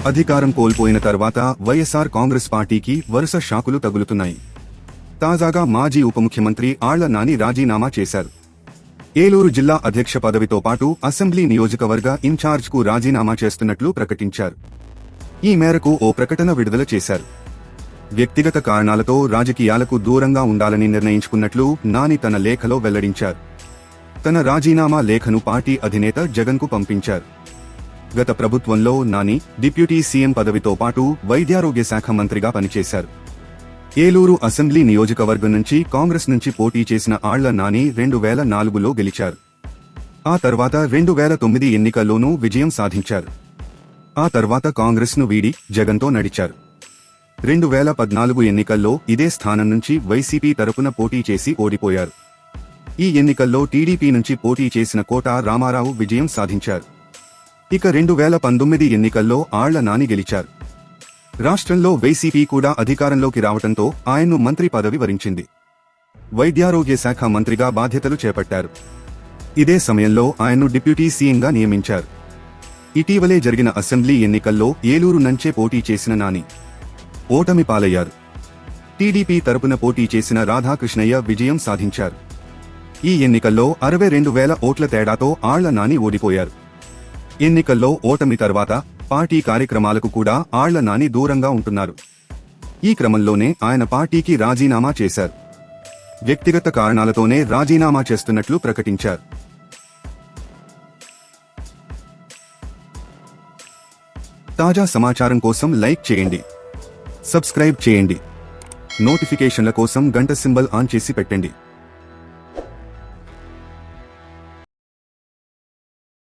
అధికారం కోల్పోయిన తర్వాత వైఎస్ఆర్ కాంగ్రెస్ పార్టీకి వరుస షాకులు తగులుతున్నాయి. తాజాగా మాజీ ఉప ముఖ్యమంత్రి ఆళ్ల నాని రాజీనామా చేశారు. ఏలూరు జిల్లా అధ్యక్ష పదవితో పాటు అసెంబ్లీ నియోజకవర్గ ఇన్ఛార్జ్కు రాజీనామా చేస్తున్నట్లు ప్రకటించారు. ఈ మేరకు ఓ ప్రకటన విడుదల చేశారు. వ్యక్తిగత కారణాలతో రాజకీయాలకు దూరంగా ఉండాలని నిర్ణయించుకున్నట్లు నాని తన లేఖలో వెల్లడించారు. తన రాజీనామా లేఖను పార్టీ అధినేత జగన్కు పంపించారు. గత ప్రభుత్వంలో నాని డిప్యూటీ సీఎం పదవితో పాటు వైద్యారోగ్య శాఖ మంత్రిగా పనిచేశారు. ఏలూరు అసెంబ్లీ నియోజకవర్గం నుంచి కాంగ్రెస్ నుంచి పోటీ చేసిన ఆళ్ల నాని 2004లో గెలిచారు. ఆ తర్వాత 2009 ఎన్నికల్లోనూ విజయం సాధించారు. ఆ తర్వాత కాంగ్రెస్ను వీడి జగన్తో నడిచారు. 2014 ఎన్నికల్లో ఇదే స్థానం నుంచి వైసీపీ తరపున పోటీ చేసి ఓడిపోయారు. ఈ ఎన్నికల్లో టీడీపీ నుంచి పోటీ చేసిన కోట రామారావు విజయం సాధించారు. ఇక 2019 ఎన్నికల్లో ఆళ్ల నాని గెలిచారు. రాష్ట్రంలో వైసీపీ కూడా అధికారంలోకి రావడంతో ఆయన్ను మంత్రి పదవి వరించింది. వైద్యారోగ్య శాఖ మంత్రిగా బాధ్యతలు చేపట్టారు. ఇదే సమయంలో ఆయన్ను డిప్యూటీ సీఎంగా నియమించారు. ఇటీవలే జరిగిన అసెంబ్లీ ఎన్నికల్లో ఏలూరు నుంచే పోటీ చేసిన నాని ఓటమి పాలయ్యారు. టీడీపీ తరపున పోటీ చేసిన రాధాకృష్ణయ్య విజయం సాధించారు. ఈ ఎన్నికల్లో 62,000 ఓట్ల తేడాతో ఆళ్ల నాని ఓడిపోయారు. ఎన్నికల్లో ఓటమి తర్వాత పార్టీ కార్యక్రమాలకు కూడా ఆళ్ల నాని దూరంగా ఉంటున్నారు. ఈ క్రమంలోనే ఆయన పార్టీకి రాజీనామా చేశారు. వ్యక్తిగత కారణాలతోనే రాజీనామా చేస్తున్నట్లు ప్రకటించారు. తాజా సమాచారం కోసం లైక్ చేయండి, సబ్స్క్రైబ్ చేయండి, నోటిఫికేషన్ల కోసం గంట సింబల్ ఆన్ చేసి పెట్టండి.